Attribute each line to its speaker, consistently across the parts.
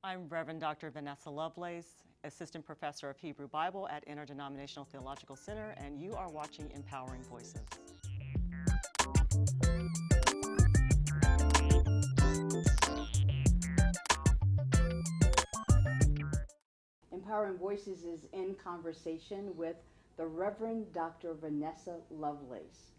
Speaker 1: I'm Reverend Dr. Vanessa Lovelace, Assistant Professor of Hebrew Bible at Interdenominational Theological Center, and you are watching Empowering Voices.
Speaker 2: Empowering Voices is in conversation with the Reverend Dr. Vanessa Lovelace.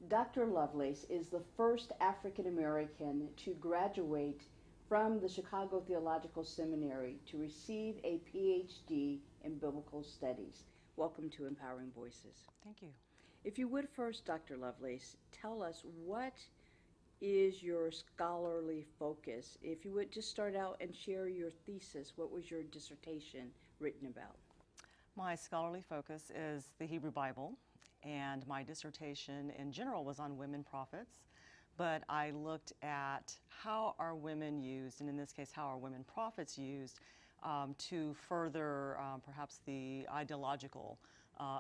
Speaker 2: Dr. Lovelace is the first African American to graduate from the Chicago Theological Seminary to receive a PhD in Biblical Studies. Welcome to Empowering Voices.
Speaker 1: Thank you.
Speaker 2: If you would first, Dr. Lovelace, tell us what is your scholarly focus? If you would just start out and share your thesis, what was your dissertation written about?
Speaker 1: My scholarly focus is the Hebrew Bible, and my dissertation in general was on women prophets, but I looked at how are women used, and in this case, how are women prophets used to further perhaps the ideological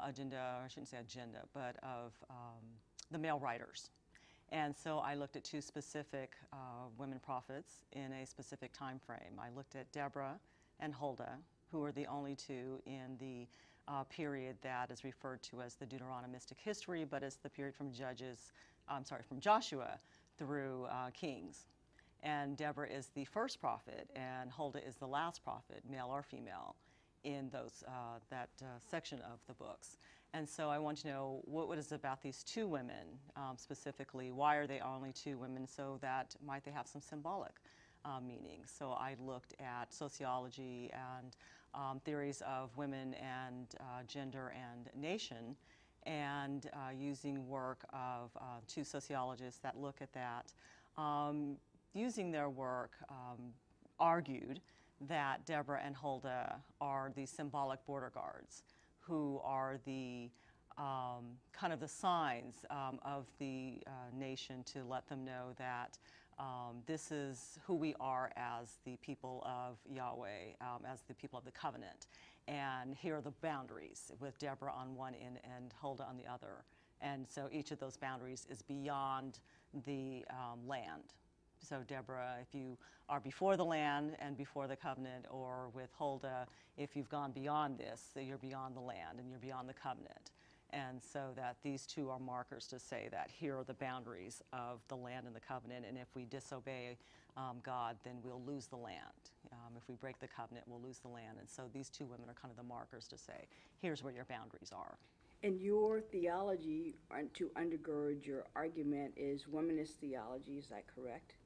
Speaker 1: agenda, or I shouldn't say agenda, but of the male writers. And so I looked at two specific women prophets in a specific time frame. I looked at Deborah and Huldah, who are the only two in the period that is referred to as the Deuteronomistic history, but it's the period from from Joshua through Kings. And Deborah is the first prophet, and Huldah is the last prophet, male or female, in that section of the books. And so I want to know what is about these two women specifically. Why are they only two women? So that might they have some symbolic meaning. So I looked at sociology and theories of women and gender and nation, and using work of two sociologists that look at that. Using their work, argued that Deborah and Huldah are the symbolic border guards who are the kind of the signs of the nation to let them know that this is who we are as the people of Yahweh, as the people of the covenant. And here are the boundaries, with Deborah on one end and Huldah on the other. And so each of those boundaries is beyond the land. So Deborah, if you are before the land and before the covenant, or with Huldah, if you've gone beyond this, so you're beyond the land and you're beyond the covenant. And so that these two are markers to say that here are the boundaries of the land and the covenant, and if we disobey God, then we'll lose the land. If we break the covenant, we'll lose the land. And so these two women are kind of the markers to say, here's where your boundaries are.
Speaker 2: And your theology, to undergird your argument, is womanist theology, is that correct?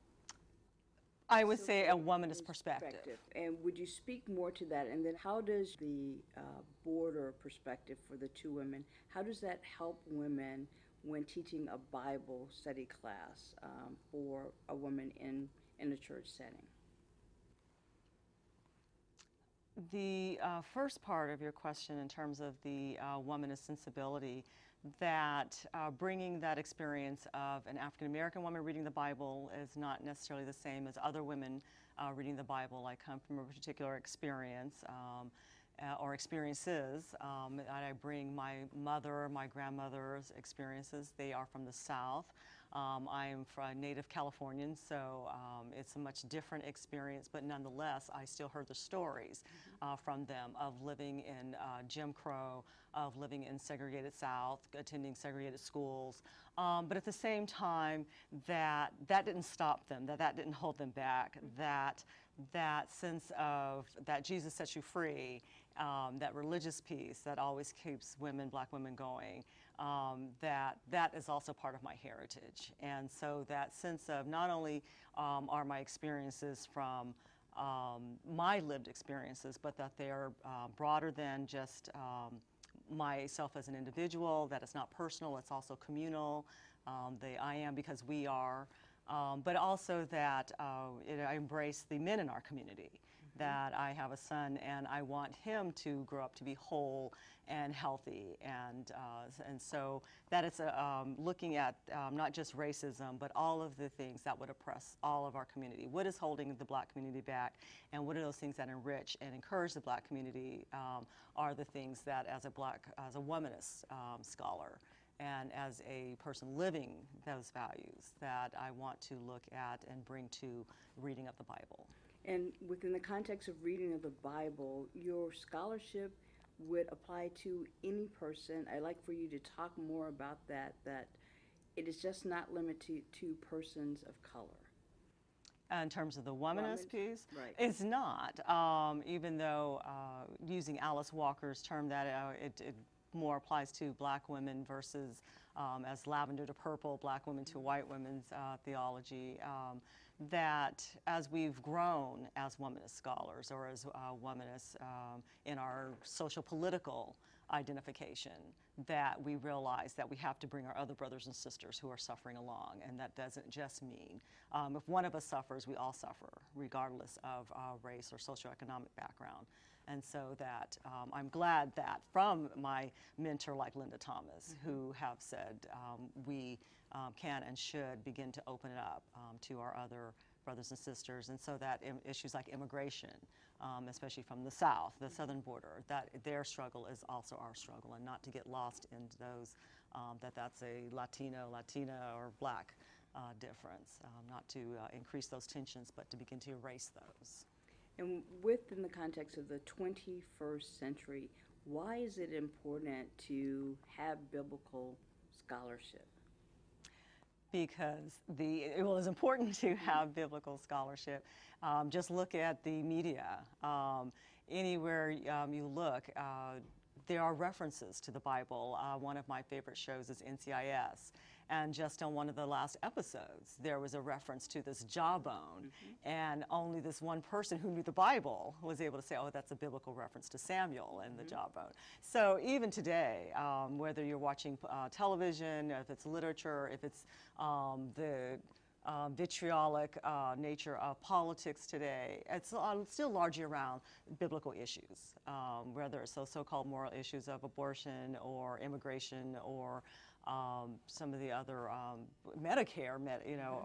Speaker 1: I would say a womanist perspective.
Speaker 2: And would you speak more to that? And then how does the border perspective for the two women, how does that help women when teaching a Bible study class for a woman in a church setting?
Speaker 1: The first part of your question in terms of the womanist sensibility, that bringing that experience of an African-American woman reading the Bible is not necessarily the same as other women reading the Bible. I come from a particular experience or experiences. I bring my mother, my grandmother's experiences. They are from the South. I am a native Californian, so it's a much different experience, but nonetheless, I still heard the stories from them of living in Jim Crow, of living in segregated South, attending segregated schools. But at the same time, that didn't stop them, that didn't hold them back, that sense of that Jesus sets you free, that religious piece that always keeps black women going, that is also part of my heritage. And so that sense of not only are my experiences from my lived experiences, but that they are broader than just myself as an individual, that it's not personal, it's also communal, the I am because we are. But also that I embrace the men in our community, that I have a son and I want him to grow up to be whole and healthy, and so that it's looking at not just racism, but all of the things that would oppress all of our community. What is holding the black community back, and what are those things that enrich and encourage the black community are the things that as a womanist scholar, and as a person living those values, that I want to look at and bring to reading of the Bible.
Speaker 2: And within the context of reading of the Bible, your scholarship would apply to any person. I'd like for you to talk more about that, that it is just not limited to persons of color.
Speaker 1: In terms of the womanist piece,
Speaker 2: right.
Speaker 1: it's not. Even though using Alice Walker's term that it more applies to black women versus as lavender to purple, black women to white women's theology, that as we've grown as womanist scholars or as womanists in our social political identification, that we realize that we have to bring our other brothers and sisters who are suffering along, and that doesn't just mean if one of us suffers, we all suffer, regardless of race or socioeconomic background. And so that I'm glad that from my mentor like Linda Thomas, who have said we can and should begin to open it up to our other brothers and sisters, and so that issues like immigration, especially from the South, the southern border, that their struggle is also our struggle, and not to get lost into those, that's a Latino, Latina, or black difference, not to increase those tensions, but to begin to erase those.
Speaker 2: And within the context of the 21st century, why is it important to have biblical scholarship?
Speaker 1: Because it's important to have biblical scholarship. Just look at the media. Anywhere you look, there are references to the Bible. One of my favorite shows is NCIS. And just on one of the last episodes, there was a reference to this jawbone. And only this one person who knew the Bible was able to say, oh, that's a biblical reference to Samuel and the jawbone. So even today, whether you're watching television, if it's literature, if it's the vitriolic nature of politics today, it's still largely around biblical issues, whether it's so-called moral issues of abortion or immigration or some of the other Medicare,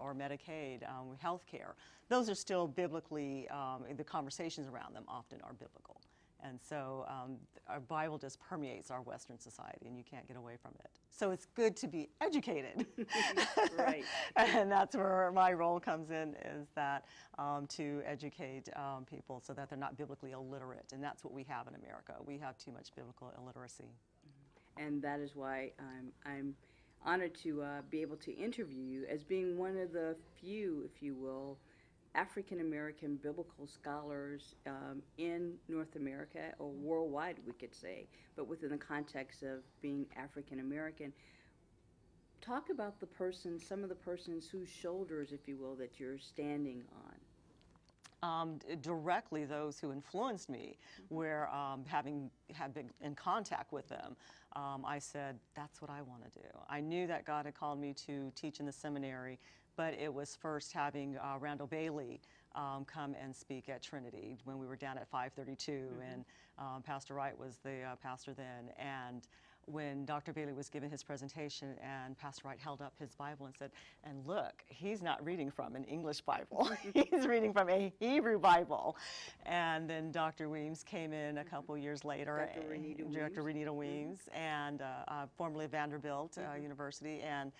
Speaker 1: or Medicaid, health care. Those are still biblically, the conversations around them often are biblical. And so our Bible just permeates our Western society, and you can't get away from it. So it's good to be educated.
Speaker 2: Right.
Speaker 1: And that's where my role comes in, is that to educate people so that they're not biblically illiterate. And that's what we have in America. We have too much biblical illiteracy.
Speaker 2: And that is why I'm honored to be able to interview you as being one of the few, if you will, African-American biblical scholars in North America, or worldwide, we could say, but within the context of being African-American. Talk about the person, some of the persons whose shoulders, if you will, that you're standing on.
Speaker 1: Directly those who influenced me, where have been in contact with them, I said, that's what I want to do. I knew that God had called me to teach in the seminary, but it was first having Randall Bailey come and speak at Trinity when we were down at 532, and Pastor Wright was the pastor then. And when Dr. Bailey was giving his presentation, and Pastor Wright held up his Bible and said, and look, he's not reading from an English Bible. He's reading from a Hebrew Bible. And then Dr. Weems came in a couple years later, Dr. Renita Weems, and formerly Vanderbilt University, and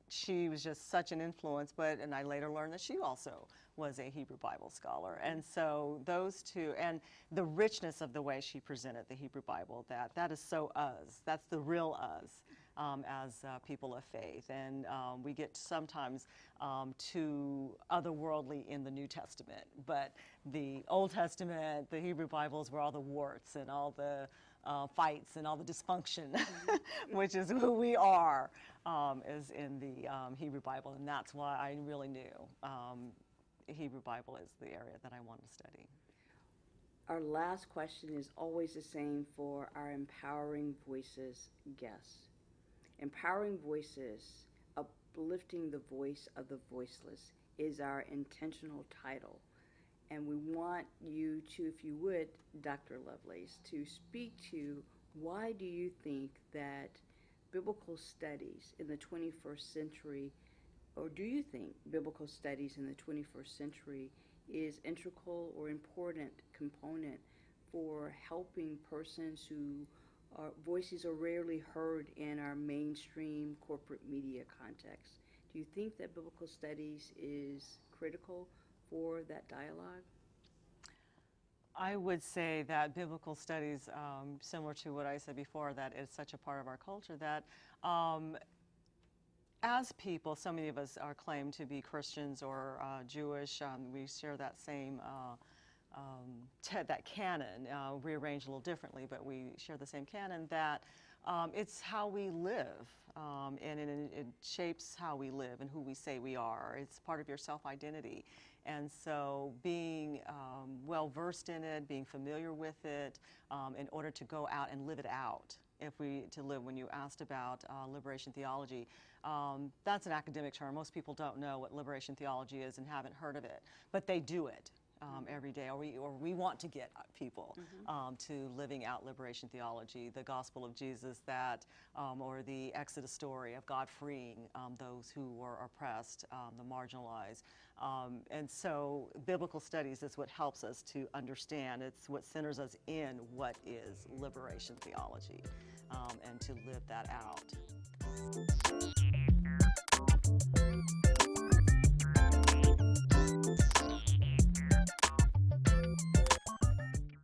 Speaker 1: she was just such an influence, and I later learned that she also was a Hebrew Bible scholar. And so those two, and the richness of the way she presented the Hebrew Bible, that is so us. That's the real us as people of faith. And we get sometimes too otherworldly in the New Testament, but the Old Testament, the Hebrew Bible is where all the warts and all the fights and all the dysfunction, which is who we are, is in the Hebrew Bible. And that's why I really knew Hebrew Bible is the area that I wanted to study.
Speaker 2: Our last question is always the same for our Empowering Voices guests. Empowering Voices, uplifting the voice of the voiceless, is our intentional title. And we want you to, if you would, Dr. Lovelace, to speak to why do you think that biblical studies in the 21st century, or do you think biblical studies in the 21st century is integral or important component for helping persons who voices are rarely heard in our mainstream corporate media context? Do you think that biblical studies is critical for that dialogue?
Speaker 1: I would say that biblical studies, similar to what I said before, that it's such a part of our culture that as people, so many of us are claimed to be Christians or Jewish. We share that same that canon, rearranged a little differently, but we share the same canon. That it's how we live, and it shapes how we live and who we say we are. It's part of your self-identity, and so being well versed in it, being familiar with it, in order to go out and live it out. If we to live, when you asked about liberation theology, that's an academic term. Most people don't know what liberation theology is and haven't heard of it, but they do it every day, or we want to get people to living out liberation theology, the gospel of Jesus, that or the Exodus story of God freeing those who were oppressed, the marginalized. And so biblical studies is what helps us to understand. It's what centers us in what is liberation theology, and to live that out.